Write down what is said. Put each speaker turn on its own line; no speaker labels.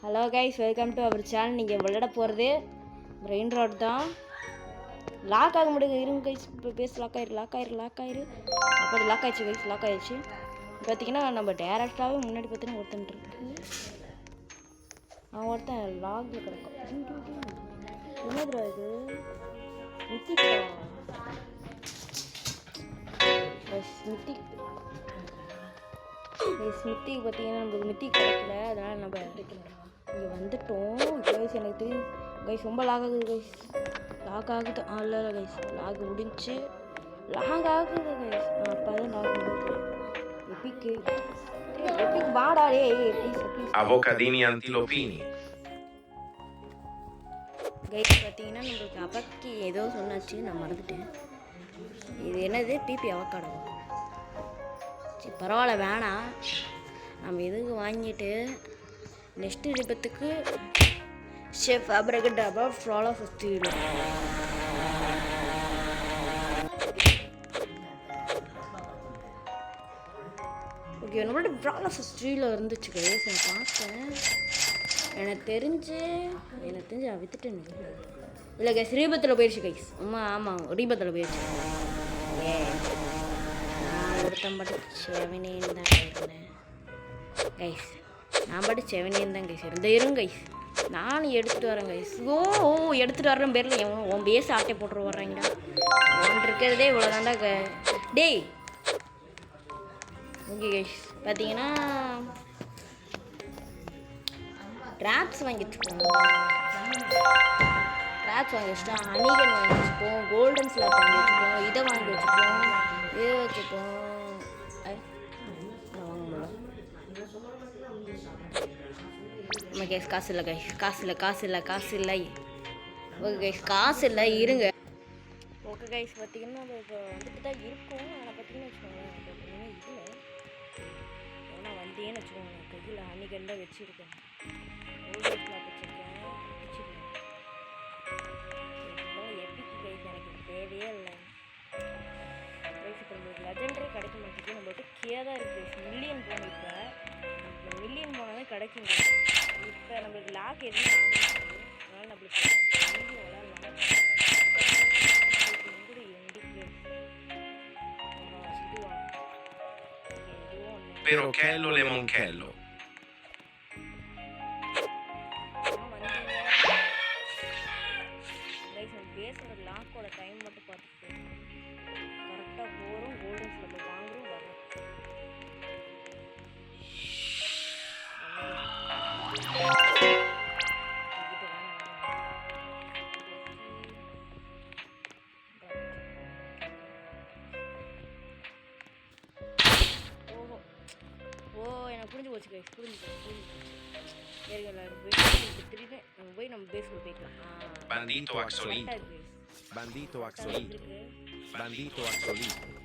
Hello guys, welcome to our channel. நீங்கள் விளையாட போகிறது ரெயின் ராட் தான். லாக் ஆக முடியுது. இருங்க கைஸ், இப்போ பேச லாக் ஆயிரு அப்போ லாக் ஆயிடுச்சு கைஸ். லாக் ஆயிடுச்சு. பார்த்தீங்கன்னா நம்ம டேரெக்டாகவே முன்னாடி பார்த்தீங்கன்னா ஒருத்தன் இருக்கு. அவன் ஒருத்தன் லாகில் கிடக்கும். என்னதுரா இது? மித்திக்கா மித்திக் மித்திக்கு பார்த்தீங்கன்னா நம்மளுக்கு மித்திக் கிடைக்கல. அதனால் நம்ம இங்கே வந்துட்டோம் கைஸ். எனக்கு தெரியும் கைஸ், ரொம்ப லாக் ஆகுது கைஸ். லாக் ஆகுது. இல்லை கைஸ், லாக் முடிஞ்சு லாக் ஆகுது கைஸ். அப்போ தான் லாக் முடியுது. எப்பிக் வாடா டே ப்ளீஸ்.
Avocadini antilopini.
கைஸ் பார்த்தீங்கன்னா நம்மளுக்கு அவக்கி ஏதோ சொன்னாச்சு, நான் மறந்துட்டேன். இது என்னது? பிபி அவக்காடோ. சரி பரவாயில்ல, வேணாம். நம்ம எதுக்கு வாங்கிட்டு நெக்ஸ்ட்டு விபத்துக்கு ஷெஃப் அப்ரகடாபா ஃப்ராலா 50. ஓகே, நம்மளோட ஃப்ராலா 50 இருந்துச்சு கைஸ். நான் பார்த்தேன். எனக்கு தெரிஞ்சு நான் வித்துட்டேன். இல்லை கைஸ், ரீபத்தில் போயிடுச்சு கைஸ். ஆமாம் ரீபத்தில் போயிடுச்சு. நான் ஒருத்தன் பாட்டு செவனேன்னு தான் இருந்தேன் கைஸ். நான் பாட்டு செவனேன்னு தான் கைஸ் இருந்தேன். இருங்க கைஸ், நானும் எடுத்துகிட்டு வரேன் கைஸ். எடுத்துகிட்டு வரேன் பேரில் உன் பேஸ் ஆட்டை போட்டு வர்றேங்கடா. ஒன்று இருக்கிறதே இவ்வளோதாண்டா டேய். ஓகே கைஸ், பார்த்தீங்கன்னா ட்ராப்ஸ் வாங்கி வச்சுப்போம். ஹனிகன் வாங்கி வச்சுப்போம். கோல்டன் ஸ்லாப் வாங்கி வச்சுப்போம். இதை வாங்கி வச்சுப்போம். இதை வச்சுப்போம். நம்ம கைஸ் காசு இல்லை கைஸ். காசு இல்லை. ஓகே கைஸ், காசு இல்லை. இருங்க. ஓகே கைஸ், பார்த்தீங்கன்னா இப்போ வந்துட்டு தான் இருக்கும். ஆனால் பார்த்தீங்கன்னா வச்சுக்கோங்களேன், இல்லை ஏன்னா வந்தேன்னு வச்சுக்கோங்க. கையில் ஹனிகன் தான் வச்சுருக்கேன். கோல்டன் ஸ்லாப் வச்சுருக்கேன். எப்பிக்கு கைஸ் எனக்கு தேவையே இல்லை கைஸ். இப்போ நம்மளுக்கு லெஜெண்டரி கிடைக்க மாட்டேங்குது. நம்மள்கிட்ட கேதாக இருக்குது கைஸ். மில்லியன் போகணும். இப்போ மில்லியன் போனால் தான் கிடைக்குங்க. இப்போ நம்மளுக்கு லாக் எதுவும் ஆகிடுச்சு. அதனால் நம்மளுக்கு விளாட்லாம்.
Perochello Lemonchello.
பேசுகிற லாக்கோட டைம் மட்டும் பார்த்துட்டு கரெக்டாக போகிறோம். கோல்டன் ஸ்லாப் வாங்குறோம், வரோம். எனக்கு புரிஞ்சு போச்சு கைஸ். போய் நம்ம பேஸ்குள்ள போய்க்கலாம்.
Bandito Axolito.